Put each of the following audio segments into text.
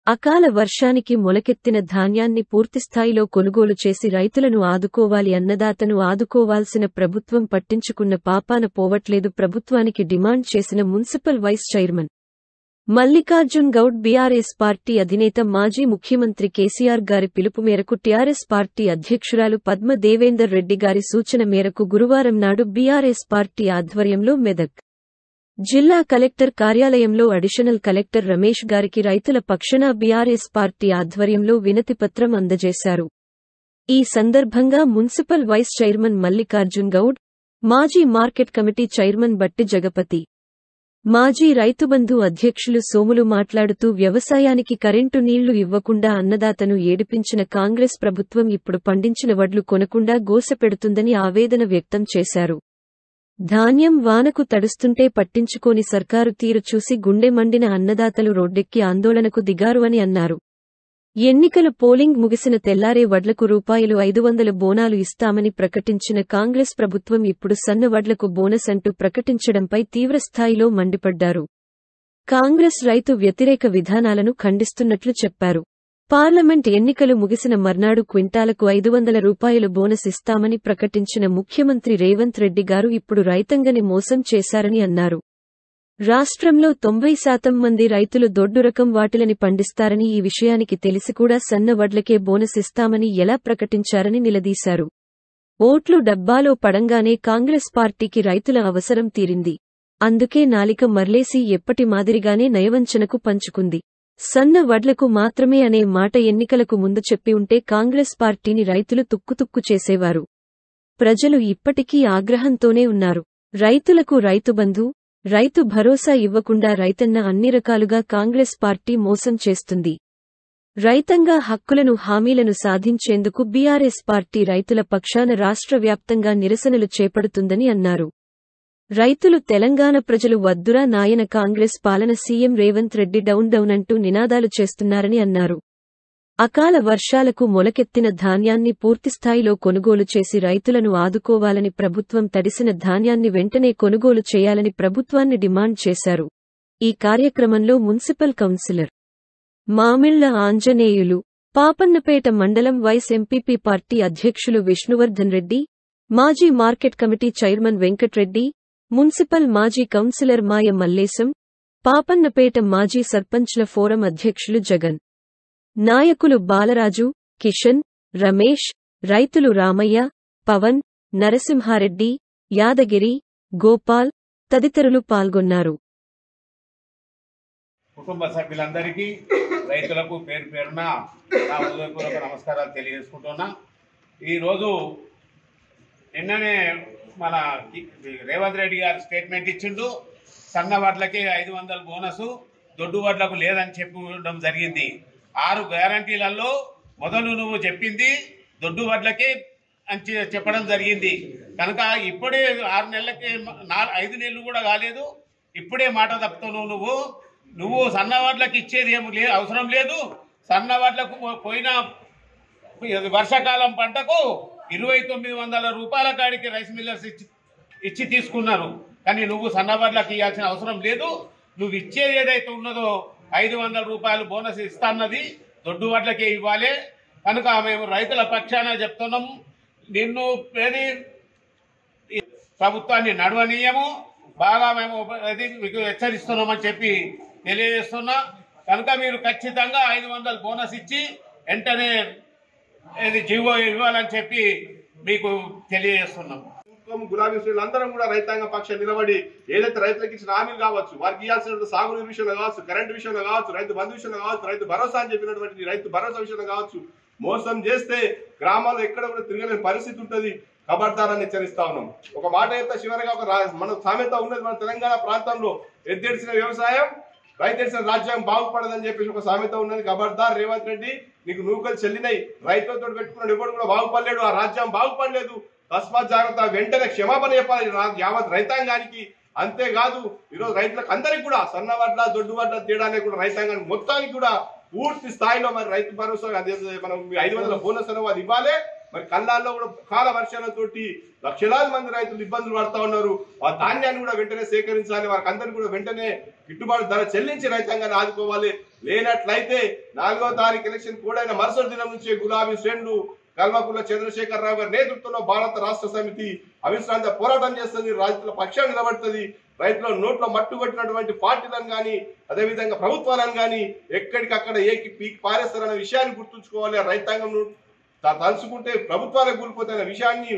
అకాల వర్షానికి మొలకెత్తిన ధాన్యాన్ని పూర్తిస్థాయిలో కొనుగోలు చేసి రైతులను ఆదుకోవాలి. అన్నదాతను ఆదుకోవాల్సిన ప్రభుత్వం పట్టించుకున్న పాపాన పోవట్లేదు. ప్రభుత్వానికి డిమాండ్ చేసిన municipal vice chairman Mallikarjun Goud. BRS party అధినేత మాజీ ముఖ్యమంత్రి కేసీఆర్ గారి పిలుపు మేరకు టీఆర్ఎస్ పార్టీ అధ్యక్షురాలు పద్మ దేవేందర్ రెడ్డి గారి సూచన మేరకు గురువారం నాడు బీఆర్ఎస్ పార్టీ ఆధ్వర్యంలో మెదక్ జిల్లా కలెక్టర్ కార్యాలయంలో అడిషనల్ కలెక్టర్ రమేష్ గారికి రైతుల పక్షాన బీఆర్ఎస్ పార్టీ ఆధ్వర్యంలో వినతిపత్రం అందజేశారు. ఈ సందర్భంగా municipal vice chairman Mallikarjun Goud, మాజీ మార్కెట్ కమిటీ చైర్మన్ బట్టి జగపతి, మాజీ రైతుబంధు అధ్యక్షులు సోములు మాట్లాడుతూ వ్యవసాయానికి కరెంటు నీళ్లు ఇవ్వకుండా అన్నదాతను ఏడిపించిన కాంగ్రెస్ ప్రభుత్వం ఇప్పుడు పండించిన వడ్లు కొనకుండా గోసపెడుతుందని ఆవేదన వ్యక్తం చేశారు. ధాన్యం వానకు తడుస్తుంటే పట్టించుకోని సర్కారు తీరు చూసి గుండె మండిన అన్నదాతలు రోడ్డెక్కి ఆందోళనకు దిగారు అని అన్నారు. ఎన్నికల పోలింగ్ ముగిసిన తెల్లారే వడ్లకు ₹500 బోనాలు ఇస్తామని ప్రకటించిన కాంగ్రెస్ ప్రభుత్వం ఇప్పుడు సన్న వడ్లకు బోనస్ అంటూ ప్రకటించడంపై తీవ్రస్థాయిలో మండిపడ్డారు. కాంగ్రెస్ రైతు వ్యతిరేక విధానాలను ఖండిస్తున్నట్లు చెప్పారు. పార్లమెంట్ ఎన్నికలు ముగిసిన మర్నాడు క్వింటాలకు ₹500 బోనస్ ఇస్తామని ప్రకటించిన ముఖ్యమంత్రి రేవంత్ రెడ్డి గారు ఇప్పుడు రైతాంగాన్ని మోసం చేశారని అన్నారు. రాష్ట్రంలో 90% మంది రైతులు దొడ్డు రకం వాటిలని పండిస్తారని, ఈ విషయానికి తెలిసి కూడా సన్న వడ్లకే బోనస్ ఇస్తామని ఎలా ప్రకటించారని నిలదీశారు. ఓట్లు డబ్బాలో పడంగానే కాంగ్రెస్ పార్టీకి రైతుల అవసరం తీరింది. అందుకే నాలిక మర్లేసి ఎప్పటి మాదిరిగానే నయవంచనకు పంచుకుంది. సన్న వడ్లకు మాత్రమే అనే మాట ఎన్నికలకు ముందు చెప్పి ఉంటే కాంగ్రెస్ పార్టీని రైతులు తుక్కుతుక్కు చేసేవారు. ప్రజలు ఇప్పటికీ ఆగ్రహంతోనే ఉన్నారు. రైతులకు రైతుబంధు, రైతు భరోసా ఇవ్వకుండా రైతన్న అన్ని రకాలుగా కాంగ్రెస్ పార్టీ మోసం చేస్తుంది. రైతాంగ హక్కులను, హామీలను సాధించేందుకు బీఆర్ఎస్ పార్టీ రైతుల పక్షాన రాష్ట్ర వ్యాప్తంగా నిరసనలు చేపడుతుందని అన్నారు. రైతులు, తెలంగాణ ప్రజలు వద్దురా నాయన కాంగ్రెస్ పాలన, CM Revanth Reddy down down అంటూ నినాదాలు చేస్తున్నారని అన్నారు. అకాల వర్షాలకు మొలకెత్తిన ధాన్యాన్ని పూర్తిస్థాయిలో కొనుగోలు చేసి రైతులను ఆదుకోవాలని, ప్రభుత్వం తడిసిన ధాన్యాన్ని వెంటనే కొనుగోలు చేయాలని ప్రభుత్వాన్ని డిమాండ్ చేశారు. ఈ కార్యక్రమంలో మున్సిపల్ కౌన్సిలర్ మామిళ్ల ఆంజనేయులు, పాపన్నపేట మండలం వైస్ ఎంపీపీ పార్టీ అధ్యక్షులు విష్ణువర్ధన్ రెడ్డి, మాజీ market committee chairman Venkatreddy, municipal మాజీ కౌన్సిలర్ మాయ మల్లేశం, పాపన్నపేట మాజీ సర్పంచ్ల ఫోరం అధ్యక్షులు జగన్, నాయకులు బాలరాజు, కిషన్, రమేష్, రైతులు రామయ్య, పవన్, నరసింహారెడ్డి, యాదగిరి, గోపాల్ తదితరులు పాల్గొన్నారు. కుటుంబ సభ్యులందరికీ, రైతులకు పేరు పేరున నా హృదయపూర్వక నమస్కారాలు తెలియజేసుకుంటున్నా. ఈరోజు నిన్ననే మన రేవంత్ రెడ్డి గారు స్టేట్మెంట్ ఇచ్చిండు. సన్న వడ్లకి 500 బోనసు, దొడ్డు వడ్లకు లేదని చెప్పడం జరిగింది. 6 గ్యారంటీలలో మొదలు నువ్వు చెప్పింది దొడ్డు వడ్లకి అని చెప్పడం జరిగింది. కనుక ఇప్పుడే 6 నెలలకి 5 నెలలు కూడా కాలేదు, ఇప్పుడే మాట తప్పుతున్నావు. నువ్వు సన్న వడ్లకు ఇచ్చేది ఏమి అవసరం లేదు. సన్న వడ్లకు పోయిన వర్షాకాలం పంటకు ₹2,900 కాడికి రైస్ మిల్లర్స్ ఇచ్చి తీసుకున్నారు. కానీ నువ్వు సన్న వడ్లకు ఇవ్వాల్సిన అవసరం లేదు. నువ్వు ఇచ్చేది ఏదైతే ఉన్నదో ₹500 బోనస్ ఇస్తాన్నది దొడ్డు వడ్లకే ఇవ్వాలి. కనుక మేము రైతుల పక్షాన చెప్తున్నాము, నిన్ను ప్రభుత్వాన్ని నడవనీయము, బాగా మేము మీకు హెచ్చరిస్తున్నామని చెప్పి తెలియజేస్తున్నా. కనుక మీరు ఖచ్చితంగా 500 బోనస్ ఇచ్చి వెంటనే జీవో ఇవ్వాలని చెప్పి మీకు తెలియజేస్తున్నాం. గులాబీ శ్రేణులు అందరం కూడా రైతాంగ పక్షం నిలబడి ఏదైతే రైతులకు ఇచ్చిన హామీలు కావచ్చు, వారికి ఇవ్వాల్సిన సాగునీరు విషయంలో కావచ్చు, కరెంటు విషయంలో కావచ్చు, రైతు బంధు విషయంలో కావచ్చు, రైతు భరోసా అని చెప్పినటువంటి రైతు భరోసా విషయంలో కావచ్చు, మోసం చేస్తే గ్రామాల్లో ఎక్కడ కూడా తిరగలేని పరిస్థితి ఉంటుంది. ఖబర్దారాన్ని హెచ్చరిస్తా ఉన్నాం. ఒక మాట అయితే చివరిగా మన సామెత ఉన్నది, మన తెలంగాణ ప్రాంతంలో ఎద్దెడిసిన వ్యవసాయం, రైతేడిసిన రాజ్యం బాగుపడదని చెప్పేసి ఒక సామెత ఉన్నది. ఖబర్దార్ రేవంత్ రెడ్డి, నీకు నూకలు చెల్లినాయి, రైతులతో పెట్టుకున్నాడు, ఎవరు కూడా బాగుపడలేడు, ఆ రాజ్యం బాగుపడలేదు. తస్మాత్ జాగ్రత్త, వెంటనే క్షమాపణ చెప్పాలి యావత్ రైతాంగానికి. అంతేకాదు ఈరోజు రైతులకు అందరికి కూడా సన్న వడ్ల, దొడ్డు వడ్ల తేడానే కూడా రైతాంగానికి మొత్తానికి కూడా పూర్తి స్థాయిలో మరి రైతు భరోసా మనం 500 బోనస్ అది ఇవ్వాలి. మరి కల్లాల్లో కూడా కాల వర్షాలతోటి లక్షలాది మంది రైతులు ఇబ్బందులు పడతా ఉన్నారు. ఆ ధాన్యాన్ని కూడా వెంటనే సేకరించాలి, వారికి అందరికీ కూడా వెంటనే గిట్టుబాటు ధర చెల్లించి రైతాంగాన్ని ఆదుకోవాలి. లేనట్లయితే 4వ తారీఖు ఎలక్షన్ కూడా మరుసటి దినం నుంచే గులాబీ శ్రేణులు కల్వకుంట్ల చంద్రశేఖరరావు గారి నేతృత్వంలో భారత రాష్ట్ర సమితి అవిశ్రాంత పోరాటం చేస్తుంది, రైతుల పక్షాన్ని నిలబడుతుంది. రైతుల నోట్లో మట్టుకొట్టినటువంటి పార్టీలను కానీ అదేవిధంగా ప్రభుత్వాలను కానీ ఎక్కడికక్కడ ఏకి పీకి పారేస్తారన్న విషయాన్ని గుర్తుంచుకోవాలి. రైతాంగం తలుచుకుంటే ప్రభుత్వాలకు కూలిపోతే అనే విషయాన్ని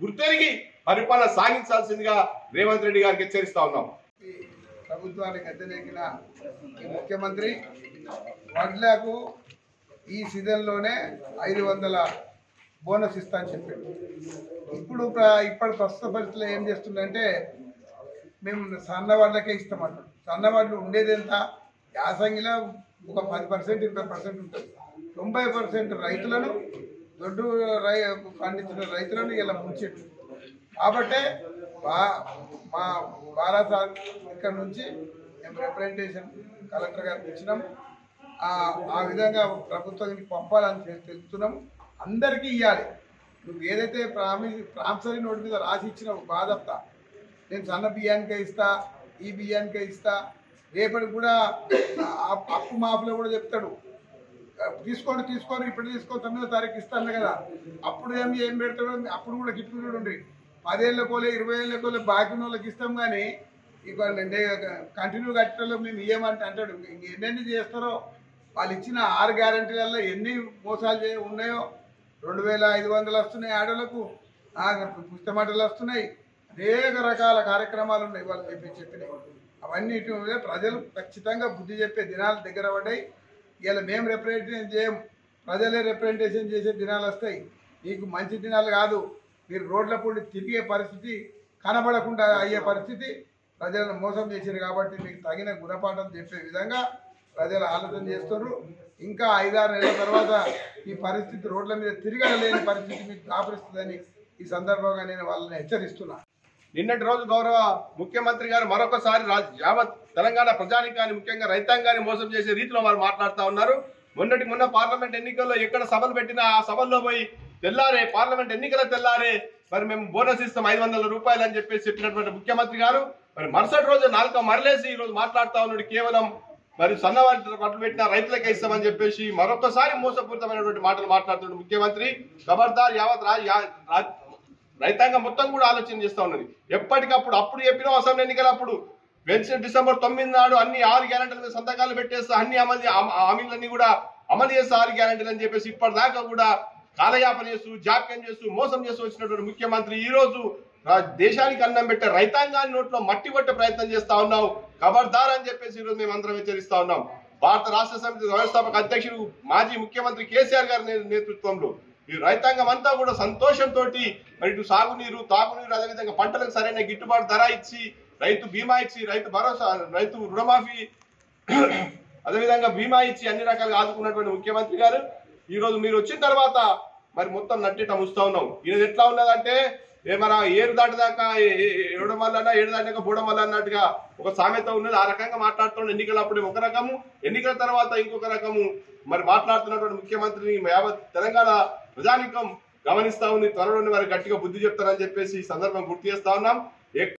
గుర్తెరిగి పరిపాలన సాగించాల్సిందిగా రేవంత్ రెడ్డి గారికి హెచ్చరిస్తా ఉన్నాం. ప్రభుత్వానికి అద్దెనెక్కిన ఈ ముఖ్యమంత్రి వడ్లకు ఈ సీజన్లోనే 500 బోనస్ ఇస్తా అని చెప్పాడు. ఇప్పటి ప్రస్తుత పరిస్థితుల్లో ఏం చేస్తుందంటే మేము సన్నవాళ్ళకే ఇస్తామంటాడు. సన్నవాళ్ళు ఉండేది ఎంత? యాసంగిలో ఒక 10% 20% ఉంటుంది. 90% రైతులను దొడ్డు పండించిన రైతులను ఇలా ముంచెట్టు. కాబట్టే మా భారత ఇక్కడ నుంచి మేము రిప్రజెంటేషన్ కలెక్టర్ గారికి ఇచ్చినాం. ఆ విధంగా ప్రభుత్వానికి పంపాలని తెలుపుతున్నాం. అందరికీ ఇవ్వాలి. నువ్వు ఏదైతే ప్రామిసరీ నోటు మీద రాసి ఇచ్చినావు బాధప్తా, నేను సన్న బియ్యానికే ఇస్తా, ఈ బియ్యానికే ఇస్తా, రేపటికి కూడా అప్పు మాఫీలో కూడా చెప్తాడు తీసుకోండి ఇప్పుడు తీసుకో 9వ తారీఖు ఇస్తాను కదా. అప్పుడు ఏం పెడతాడు? అప్పుడు కూడా గిట్టుకుని ఉండి 10 ఏళ్ళకోలే 20 ఏళ్ళకోలే బాకీ వాళ్ళకి ఇస్తాం. కానీ ఇక కంటిన్యూ కట్టడంలో మేము ఇవ్వమంటే అంటాడు. ఎన్నెన్ని చేస్తారో వాళ్ళు ఇచ్చిన 6 గ్యారంటీలలో ఎన్ని మోసాలు ఉన్నాయో. 2500 వస్తున్నాయి ఆడలకు, పుస్తమాటలు వస్తున్నాయి, అనేక రకాల కార్యక్రమాలు ఉన్నాయి వాళ్ళు చెప్పినాయి. అవన్నీ ప్రజలు ఖచ్చితంగా బుద్ధి చెప్పే దినాలు దగ్గర పడ్డాయి. ఇలా మేము రిప్రజెంటేషన్ చేయం, ప్రజలే రిప్రజెంటేషన్ చేసే దినాలు వస్తాయి. మీకు మంచి దినాలు కాదు. మీరు రోడ్ల పూడి తిరిగే పరిస్థితి, కనబడకుండా అయ్యే పరిస్థితి ప్రజలను మోసం చేశారు. కాబట్టి మీకు తగిన గుణపాఠం చెప్పే విధంగా ప్రజలు ఆలోచన చేస్తున్నారు. ఇంకా 5-6 నెలల తర్వాత ఈ పరిస్థితి రోడ్ల మీద తిరగలేని పరిస్థితి మీకు దాపరిస్తుందని ఈ సందర్భంగా నేను వాళ్ళని హెచ్చరిస్తున్నా. నిన్నటి రోజు గౌరవ ముఖ్యమంత్రి గారు మరొకసారి యావత్ తెలంగాణ ప్రజానికాన్ని ముఖ్యంగా రైతాంగాన్ని మోసం చేసే రీతిలో వారు మాట్లాడుతూ ఉన్నారు. మొన్న పార్లమెంట్ ఎన్నికల్లో ఎక్కడ సభలు పెట్టినా ఆ సభల్లో పోయి తెల్లారే పార్లమెంట్ ఎన్నికల తెల్లారే మరి మేము బోనస్ ఇస్తాం 500 రూపాయలు అని చెప్పేసి చెప్పినటువంటి ముఖ్యమంత్రి గారు మరి మరుసటి రోజు 4 మరలేసి ఈ రోజు మాట్లాడుతూ ఉన్నాడు. కేవలం మరి సన్నవారి పట్లు పెట్టిన రైతులకే ఇస్తామని చెప్పేసి మరొకసారి మోసపూరితమైనటువంటి మాటలు మాట్లాడుతున్నాడు ముఖ్యమంత్రి. ఖబర్దార్ యావత్ రైతాంగం మొత్తం కూడా ఆలోచన చేస్తూ ఉన్నది. ఎప్పటికప్పుడు అప్పుడు చెప్పిన అసెంబ్లీ ఎన్నికలప్పుడు డిసెంబర్ 9 నాడు అన్ని 6 గ్యారెంటీల మీద సంతకాలు పెట్టేస్తా, అన్ని హామీలన్నీ కూడా అమలు చేస్తా 6 గ్యారెంటీలు అని చెప్పేసి ఇప్పటిదాకా కూడా కాలయాపన చేస్తూ జాప్యం చేస్తూ మోసం చేస్తూ వచ్చినటువంటి ముఖ్యమంత్రి ఈ రోజు దేశానికి అన్నం పెట్టే రైతాంగాన్ని నోట్లో మట్టి కొట్టే ప్రయత్నం చేస్తా ఉన్నావు. ఖబర్దార్ అని చెప్పేసి ఈరోజు మేము అందరం హెచ్చరిస్తా ఉన్నాం. భారత రాష్ట్ర సమితి వ్యవస్థాపక అధ్యక్షుడు మాజీ ముఖ్యమంత్రి కేసీఆర్ గారి నేతృత్వంలో ఈ రైతాంగం అంతా కూడా సంతోషంతో మరి ఇటు సాగునీరు తాగునీరు అదేవిధంగా పంటలకు సరైన గిట్టుబాటు ధర ఇచ్చి రైతు బీమా ఇచ్చి రైతు భరోసా రైతు రుణమాఫీ అదేవిధంగా బీమా ఇచ్చి అన్ని రకాలుగా ఆదుకున్నటువంటి ముఖ్యమంత్రి గారు ఈ రోజు మీరు వచ్చిన తర్వాత మరి మొత్తం నట్టిట ముస్తా ఉన్నాం. ఇది ఎట్లా ఉన్నదంటే మన ఏరు దాటిదాకా ఏడు మళ్ళా ఏడు దాటినాక బూడ మళ్ళా అన్నట్టుగా ఒక సామెత ఉన్నది. ఆ రకంగా మాట్లాడుతున్న ఎన్నికలప్పుడు ఒక రకము, ఎన్నికల తర్వాత ఇంకొక రకము మరి మాట్లాడుతున్నటువంటి ముఖ్యమంత్రిని యావత్ తెలంగాణ ప్రజానికం గమనిస్తా ఉంది. త్వరలోనే వారు గట్టిగా బుద్ధి చెప్తారని చెప్పేసి ఈ సందర్భం గుర్తు చేస్తా ఉన్నాం.